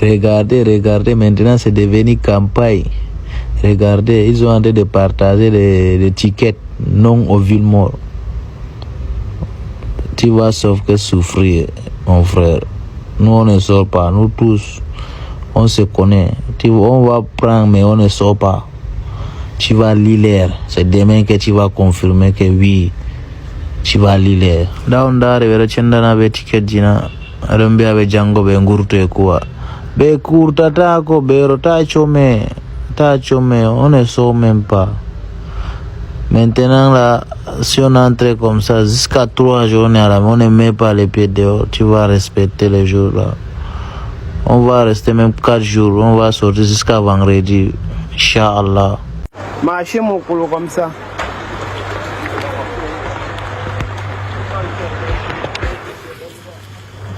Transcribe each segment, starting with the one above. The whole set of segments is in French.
Regardez, maintenant c'est devenu campagne. Regardez, ils ont en train de partager les tickets non au Villemort. Tu vas sauf que souffrir, mon frère. Nous, on ne sort pas. Nous tous, on se connaît. On va prendre, mais on ne sort pas. Tu vas lire. C'est demain que tu vas confirmer que oui, tu vas lire. Down there, we chendana be ticket jina. Arambia be jango be ngurte kuwa. Be kurta tako be rota chome. On ne sort même pas. Maintenant là, si on entre comme ça jusqu'à 3 journées à la on ne met pas les pieds dehors, tu vas respecter les jours là. On va rester même 4 jours, on va sortir jusqu'à vendredi, Inch'Allah. Marcher mon colo comme ça.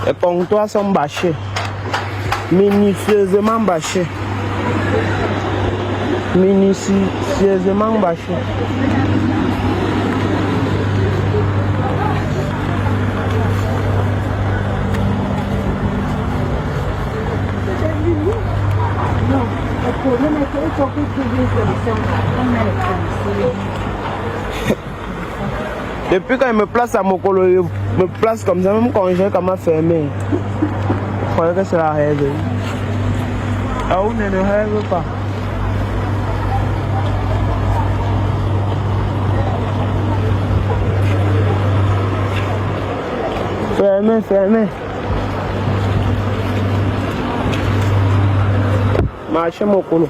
Les comptoirs sont bâchés, minutieusement bâchés. Minutieusement bâché. Depuis quand il me place à Mokolo, il me place comme ça, même quand j'ai comment fermé. Je croyais que c'est la règle. Ah, on ne rêve pas. Fermez. Marchez mon colo.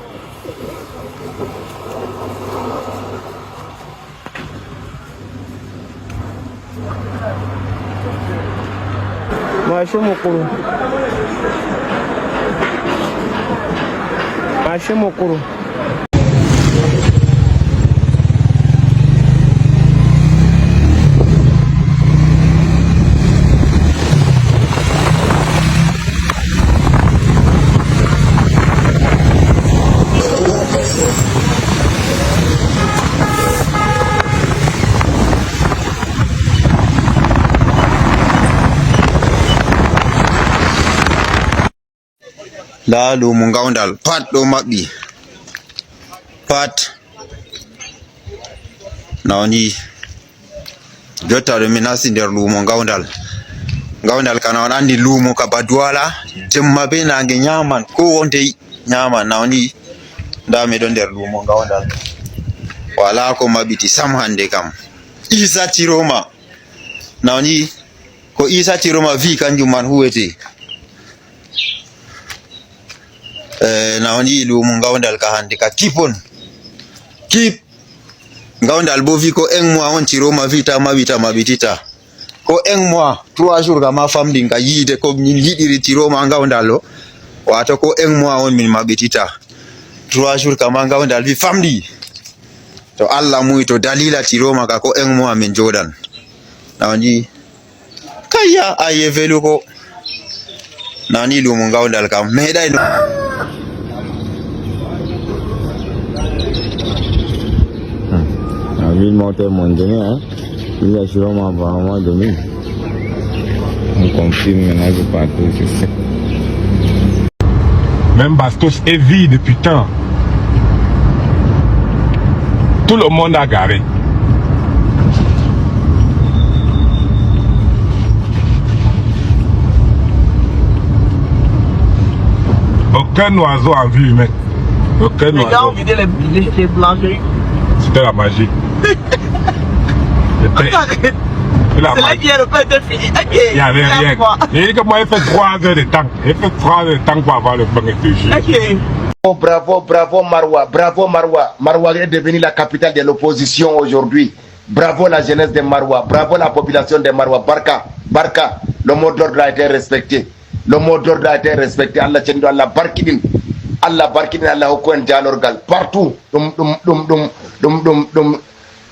Marchez mon colo. La lumo ngawdal pat do mabbi pat nawni jotta do minasi der lumo ngawdal kana on andi lumo ka badwala jemma be nange nyaman ko wonte nyaman nawni nda me don der lumo ngawdal wala ko mabiti sam hande kam Isa Tiroma nawni ko Isa Tiroma vi kanjum man huwete nawni lumo ngawdal ka hande ka kip ngawdal bo vi ko en mois on Tiroma vita mabitita ko en mois 3 jours ga ma famdi ga yide ko min yidiri Tiroma ngawdal wato ko en mois on min mabitita 3 jours ka ma ngawdal vi famdi to Allah muy to dalila Tiroma ka ko en mois min jodan nawni kaya aye velu ko nani lumo ngawdal kam meday no ville montait mon donné, hein. Il y a sûrement apparemment donné. On confirme maintenant que partout c'est ça. Même Bastos est vide depuis tant. Tout le monde a garé. Aucun oiseau en vue humaine. Aucun oiseau. Les gars ont vidé les blancheries. C'était la magie. C'est là qui est le fait de finir. Il n'y avait rien. Il dit que moi, il fait 3 heures de temps. Il fait 3 heures de temps pour avoir le pain et tout. Bravo Maroua. Maroua est devenue la capitale de l'opposition aujourd'hui. Bravo la jeunesse de Maroua. Bravo la population de Maroua. Barka. Le mot d'ordre a été respecté. Allah tient Allah barkidin. Allah hokuen jalorgal. Partout.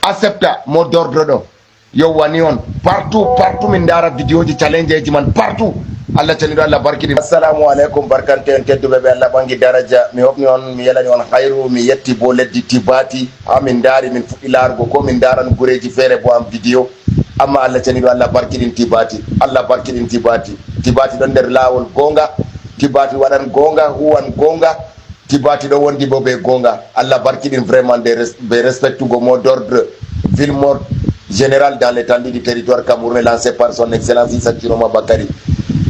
Accepta mot d'ordre do. Yo wani on. Partout mindara vidéo di challenge man partout. Allah tani Allah barkidi. Assalamu alaikum barkante en tedduɓe ɓe Allah bangi daraja mi hofni on mi yelani on khairu mi yetti bo leddi Tibati ha min dari min fuɗɗi larugo ko min daran gureji feere bo am vidéo amma Allah tani Allah barkidin Tibati Tibati ɗon nder lawol gonga tibati waɗan gonga huwan gonga tibati ɗo wondi bo ɓe gonga Allah barkiɗin vraiment ɓe respectugo mot d'ordre ville mort général dans l'étendue du territoire camerounais lancé par son excellence Issa Chiroma Bakary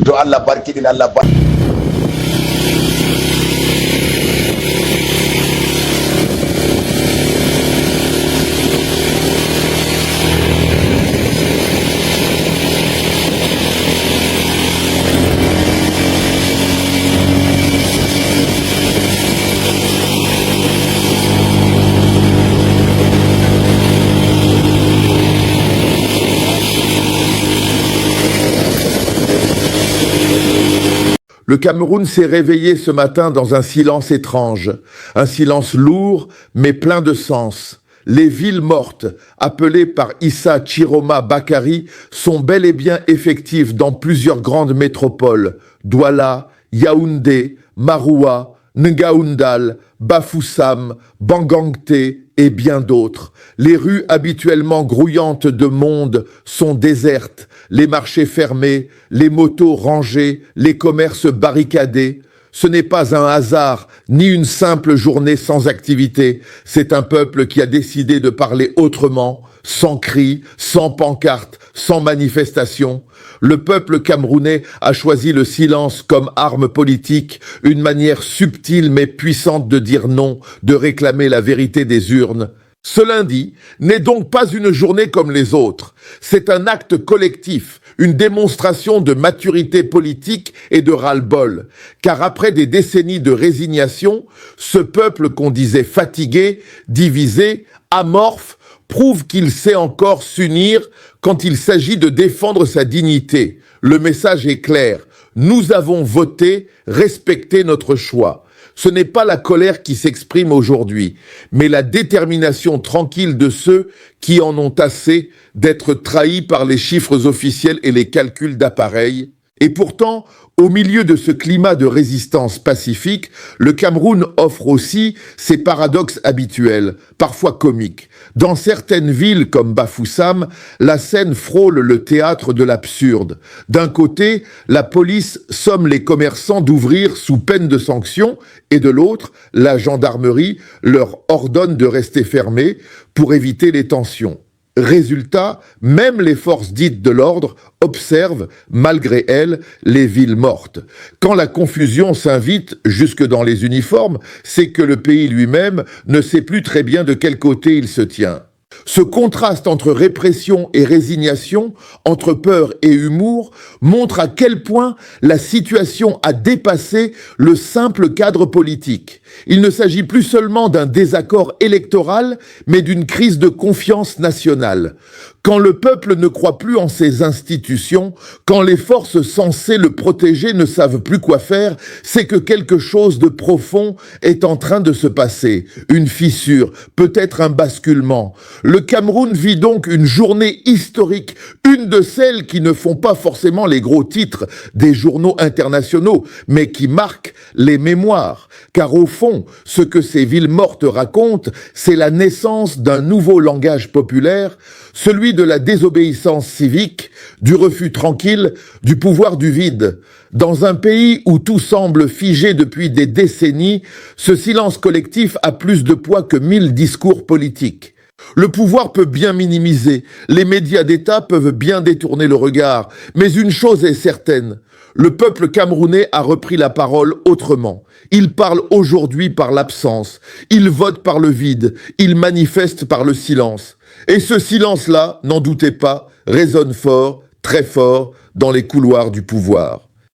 to Allah barkiɗin Allah Le Cameroun s'est réveillé ce matin dans un silence étrange, un silence lourd mais plein de sens. Les villes mortes, appelées par Issa Chiroma Bakary, sont bel et bien effectives dans plusieurs grandes métropoles, Douala, Yaoundé, Maroua, Ngaoundal, Bafoussam, Bangangté et bien d'autres. Les rues habituellement grouillantes de monde sont désertes, les marchés fermés, les motos rangées, les commerces barricadés. Ce n'est pas un hasard, ni une simple journée sans activité. C'est un peuple qui a décidé de parler autrement, sans cris, sans pancartes, sans manifestation. Le peuple camerounais a choisi le silence comme arme politique, une manière subtile mais puissante de dire non, de réclamer la vérité des urnes. Ce lundi n'est donc pas une journée comme les autres. C'est un acte collectif, une démonstration de maturité politique et de ras-le-bol. Car après des décennies de résignation, ce peuple qu'on disait fatigué, divisé, amorphe, prouve qu'il sait encore s'unir quand il s'agit de défendre sa dignité. Le message est clair. Nous avons voté, respecté notre choix. Ce n'est pas la colère qui s'exprime aujourd'hui, mais la détermination tranquille de ceux qui en ont assez d'être trahis par les chiffres officiels et les calculs d'appareils. Et pourtant, au milieu de ce climat de résistance pacifique, le Cameroun offre aussi ses paradoxes habituels, parfois comiques. Dans certaines villes comme Bafoussam, la scène frôle le théâtre de l'absurde. D'un côté, la police somme les commerçants d'ouvrir sous peine de sanction, et de l'autre, la gendarmerie leur ordonne de rester fermés pour éviter les tensions. Résultat, même les forces dites de l'ordre observent, malgré elles, les villes mortes. Quand la confusion s'invite jusque dans les uniformes, c'est que le pays lui-même ne sait plus très bien de quel côté il se tient. Ce contraste entre répression et résignation, entre peur et humour, montre à quel point la situation a dépassé le simple cadre politique. Il ne s'agit plus seulement d'un désaccord électoral, mais d'une crise de confiance nationale. Quand le peuple ne croit plus en ses institutions, quand les forces censées le protéger ne savent plus quoi faire, c'est que quelque chose de profond est en train de se passer. Une fissure, peut-être un basculement. Le Cameroun vit donc une journée historique, une de celles qui ne font pas forcément les gros titres des journaux internationaux, mais qui marquent les mémoires. Car au fond, ce que ces villes mortes racontent, c'est la naissance d'un nouveau langage populaire, celui de la désobéissance civique, du refus tranquille, du pouvoir du vide. Dans un pays où tout semble figé depuis des décennies, ce silence collectif a plus de poids que 1000 discours politiques. Le pouvoir peut bien minimiser, les médias d'État peuvent bien détourner le regard, mais une chose est certaine, le peuple camerounais a repris la parole autrement. Il parle aujourd'hui par l'absence, il vote par le vide, il manifeste par le silence. Et ce silence-là, n'en doutez pas, résonne fort, très fort, dans les couloirs du pouvoir.